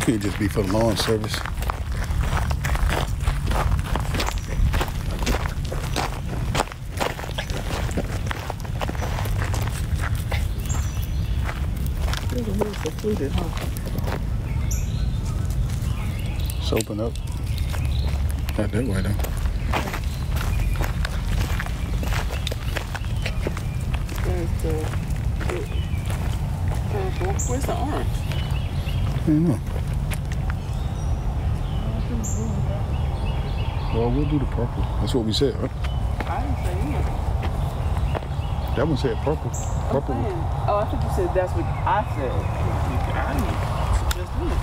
Could just be for the lawn service. Secluded, huh? It's open up. Not that way though. Where's the orange? I don't know. Well, we'll do the purple. That's what we said, right? I didn't say anything. That one said purple. Purple. Oh, I thought you said that's what I said. I didn't just do it.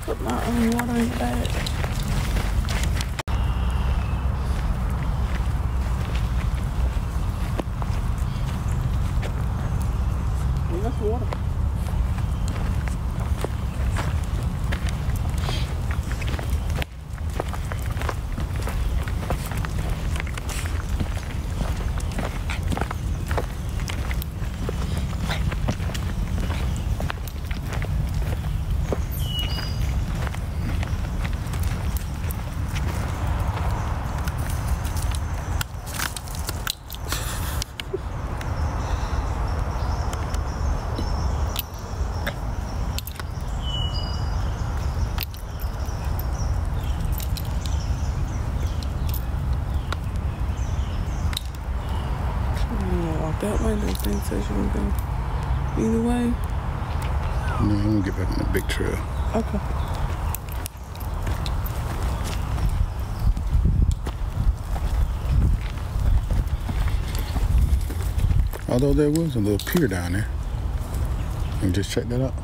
Put my own water in the bag. Well, that's water. That way, the thing says you can go either way. No, I'm gonna get back on the big trail. Okay. Although there was a little pier down there. You just check that out.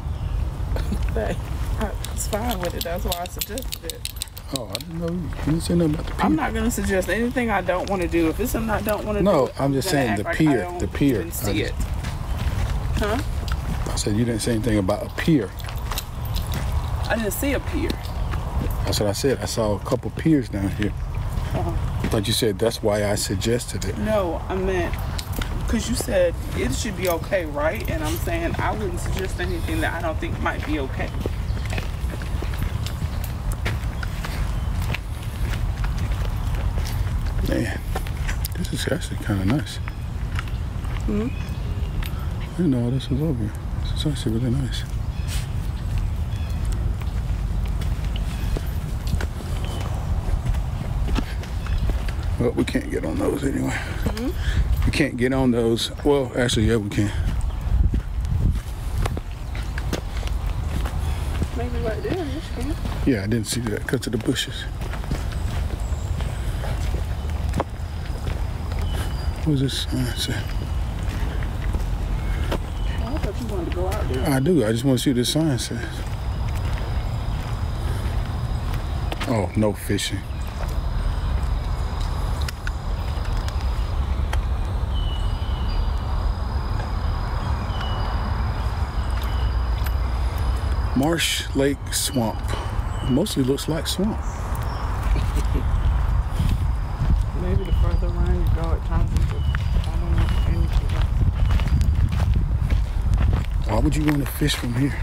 Hey, I was fine with it. That's why I suggested it. Oh, I didn't know. You didn't say nothing about the pier. I'm not going to suggest anything I don't want to do. If it's something I don't want to do, No, I'm just saying the pier. The pier. Didn't see it. Huh? I said you didn't say anything about a pier. I didn't see a pier. That's what I said. I saw a couple piers down here. But you said that's why I suggested it. No, I meant because you said it should be okay, right? And I'm saying I wouldn't suggest anything that I don't think might be okay. Man, this is actually kind of nice. Hmm? I didn't know all this was over here. This is actually really nice. Well, we can't get on those anyway. Mm-hmm. We can't get on those. Well, actually, yeah, we can. Maybe right there, yes, you can. Yeah, I didn't see that because of the bushes. What was this sign say? Oh, I thought you wanted to go out there. I do. I just want to see what this sign says. Oh, no fishing. Marsh, lake, swamp. Mostly looks like swamp. Maybe the further around you go, it turns into, I don't know, anything else. Why would you want to fish from here?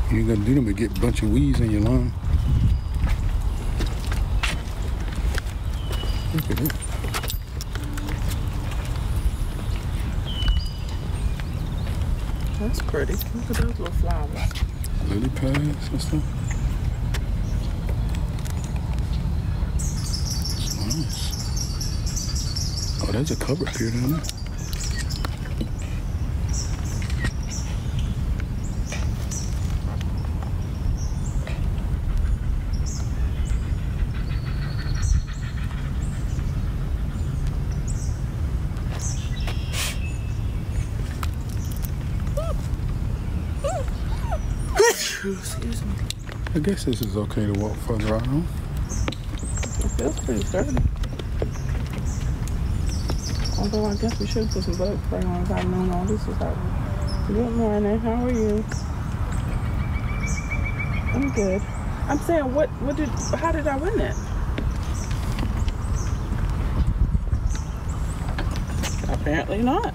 You ain't gonna do them but get a bunch of weeds in your line. Look at that. That's pretty. Look at those little flowers. Lily pads and stuff. It's nice. Oh, there's a cover pier down there. Excuse me. I guess this is okay to walk further out on. It feels pretty sturdy. Although I guess we should put some bug spray on if I've known all this is happening. Good morning, how are you? I'm good. I'm saying, how did I win it? Apparently not.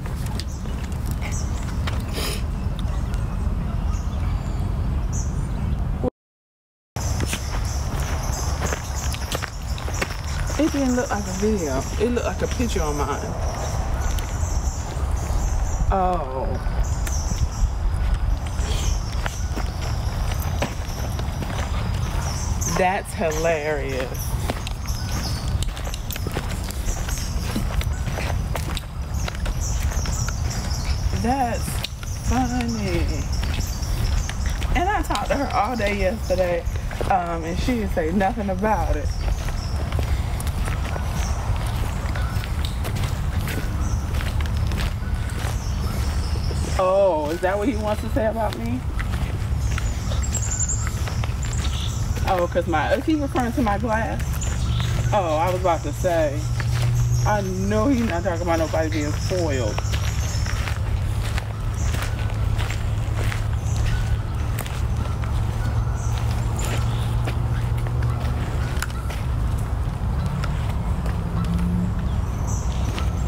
It didn't look like a video. It looked like a picture on mine. Oh. That's hilarious. That's funny. And I talked to her all day yesterday, and she didn't say nothing about it. Oh, is that what he wants to say about me? Oh, is he referring to my glass? Oh, I was about to say, I know he's not talking about nobody being spoiled.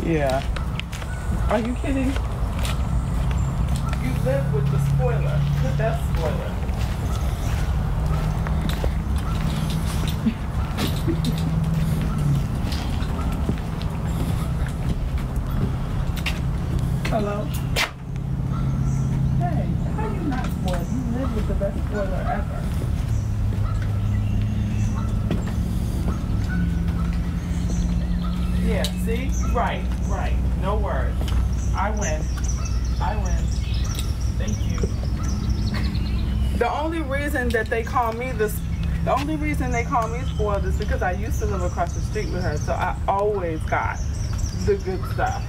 Yeah. Are you kidding? You live with the spoiler, the best spoiler. Hello? Hey, how you not spoiled? You live with the best spoiler ever. Yeah, see? Right. No words. I win. Thank you. The only reason they call me spoiled is because I used to live across the street with her, so I always got the good stuff.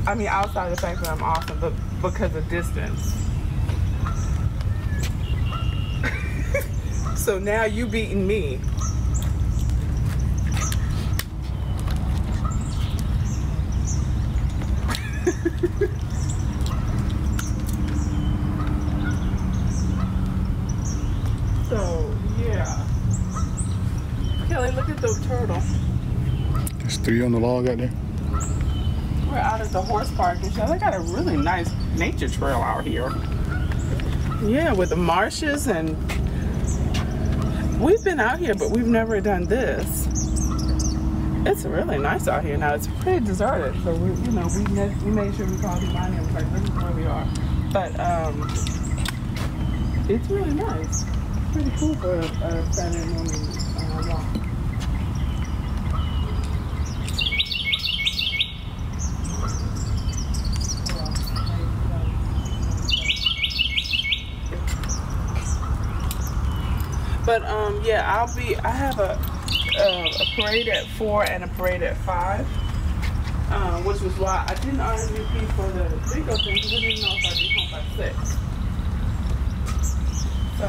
Outside of the fact that I'm awesome, but because of distance. So now you beating me. So, yeah. Kelly, look at the turtle. There's 3 on the log out there. We're out at the horse park and so they got a really nice nature trail out here. Yeah, with the marshes, and we've been out here, but we've never done this. It's really nice out here now. It's pretty deserted, so we made sure we called the line and was like, this is where we are. But it's really nice. Pretty cool for a Saturday morning walk. But yeah, I have a parade at 4 and a parade at 5, which was why I didn't RSVP for the bingo thing because I didn't know if I'd be home by 6. So,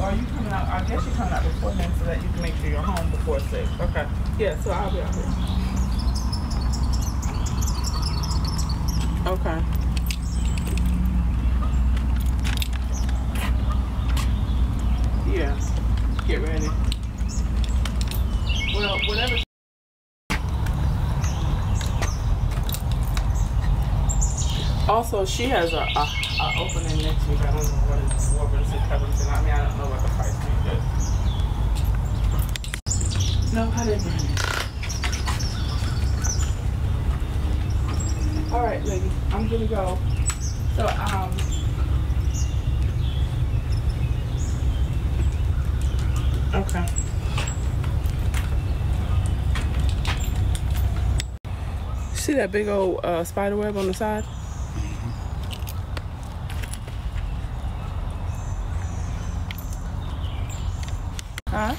are you coming out? I guess you're coming out before then so that you can make sure you're home before 6. Okay. Yeah, so I'll be out here. Okay. Yeah. Get ready. Well, whatever. Also, she has a opening next week. I don't know what it's for, but it's in Covington. I don't know what the price point is. No, I didn't bring it. All right, lady. I'm gonna go. So, okay. See that big old spider web on the side? Huh?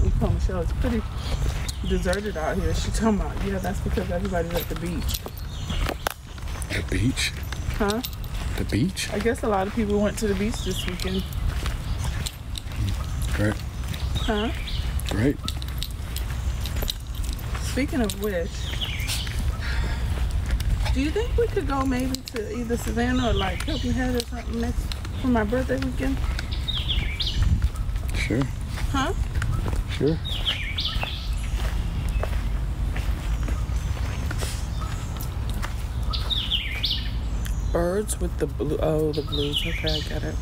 You told Michelle it's pretty deserted out here. She talking about, yeah, that's because everybody's at the beach. The beach? Huh? The beach? I guess a lot of people went to the beach this weekend. Great. Huh? Great. Speaking of which, do you think we could go maybe to either Savannah or like Hilton Head or something next for my birthday weekend? Sure. Huh? Sure. Birds with the blue. Oh, the blues. Okay, I get it.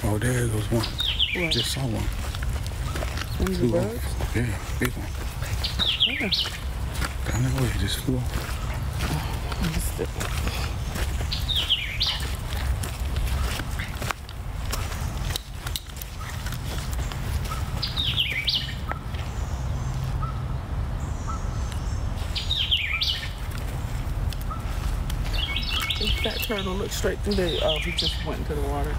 Oh, there goes one. What? Just saw one. One of the birds? Yeah, big one. Yeah. Down that way, just flew off. I missed it. That turtle looked straight through the. Oh, he just went into the water.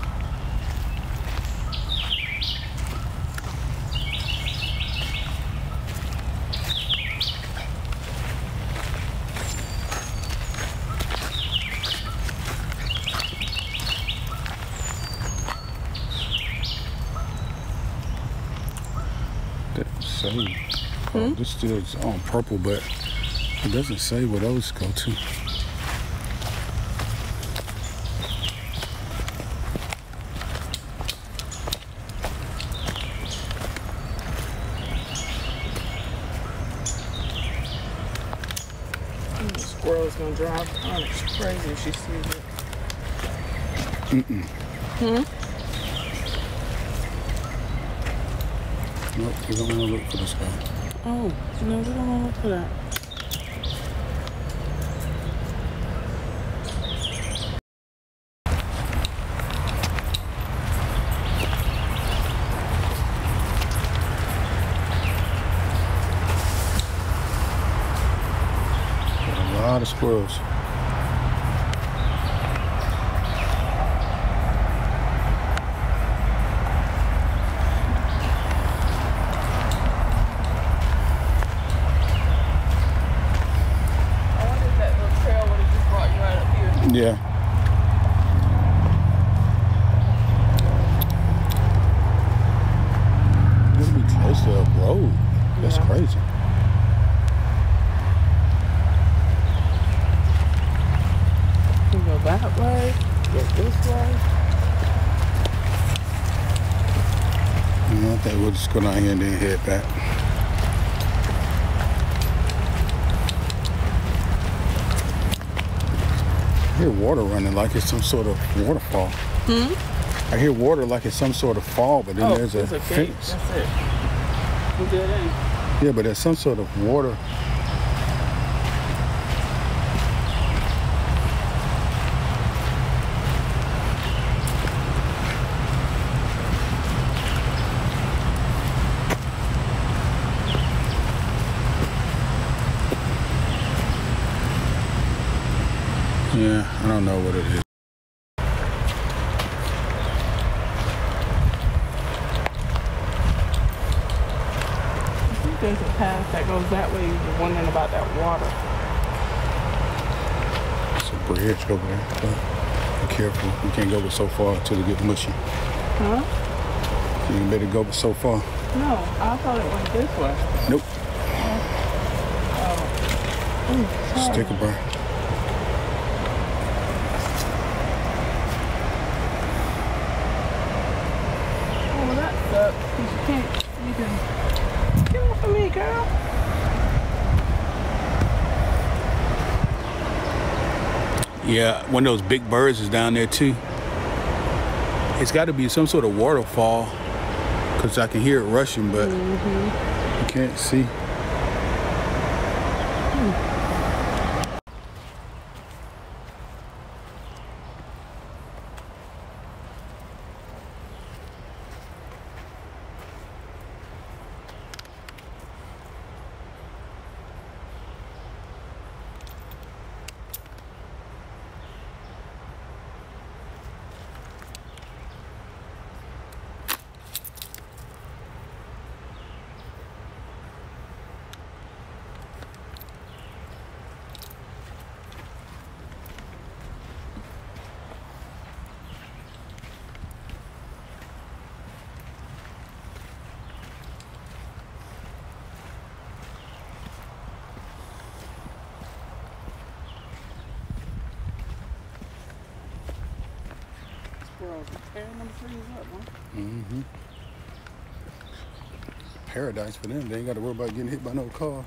Doesn't say. Oh, this still is on purple, but it doesn't say where those go to. Squirrel's gonna drive Onyx crazy if she sees it. Nope, we don't want to look for this guy. Oh, no, we don't want to look for that. Got a lot of squirrels. Yeah. You're gonna be close to a road. That's crazy. You can go that way, go this way. I think we'll just go down here and then head back. I hear water running like it's some sort of waterfall. I hear water like it's some sort of fall, but then there's a gate. fence. That's it. We good in. Yeah, but there's some sort of water. Yeah, I don't know what it is. I think there's a path that goes that way. You're wondering about that water. It's a bridge over there. So be careful. You can't go but so far until it gets mushy. Huh? You better go but so far. No, I thought it went this way. Nope. Oh. Ooh, sorry. Sticker burn. Oh, that sucks. 'Cause you can't. You can. Get off of me, girl. Yeah, one of those big birds is down there too. It's got to be some sort of waterfall because I can hear it rushing, but you can't see. girl tearing them trees up, huh? Mm-hmm. Paradise for them. They ain't got to worry about getting hit by no car.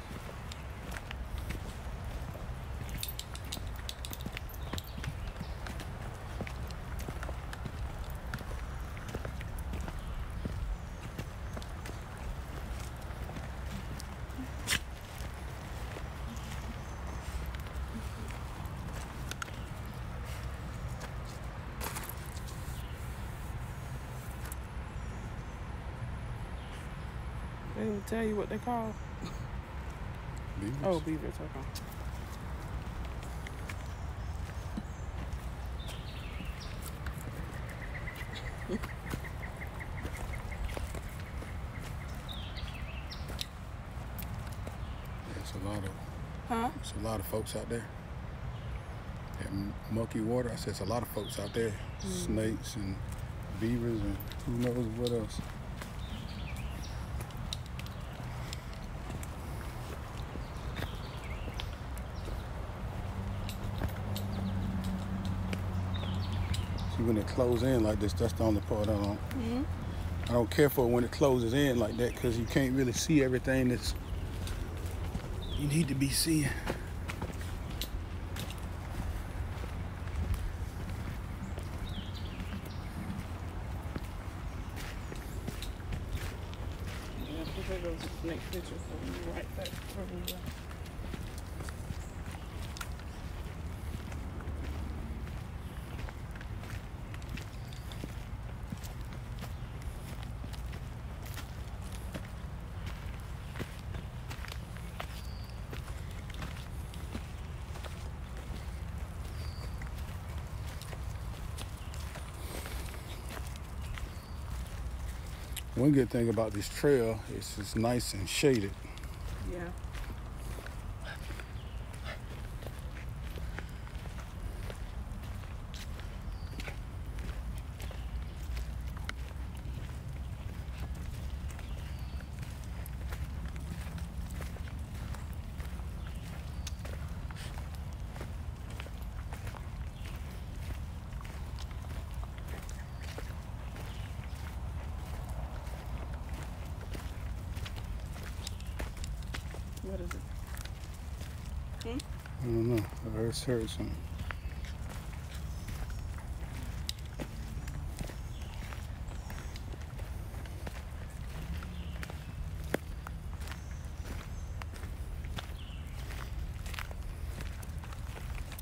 They will tell you what they call. Beavers. Oh, beavers, okay. It's a lot of Huh? it's a lot of folks out there. That mucky water. I said it's a lot of folks out there. Snakes and beavers and who knows what else. See, when it closes in like this, that's the only part I don't care for when it closes in like that, because you can't really see everything that's you need to be seeing. Yeah, there goes the next picture, so we right back where we were. One good thing about this trail is it's nice and shaded. Yeah. What is it? I don't know. I just heard something.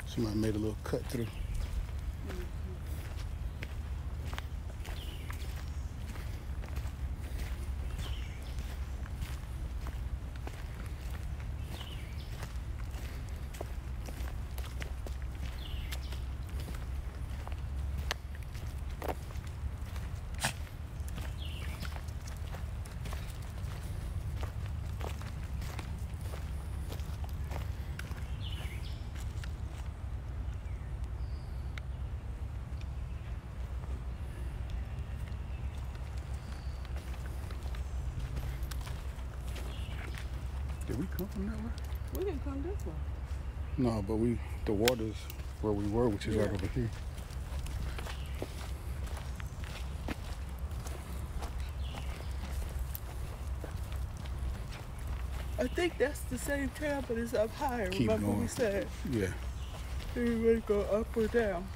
Somebody made a little cut through. Did we come from that way? We didn't come this way. No, but the water's where we were, which is right over here. I think that's the same trail, but it's up higher. Keep Remember going. we said Yeah. we would go up or down.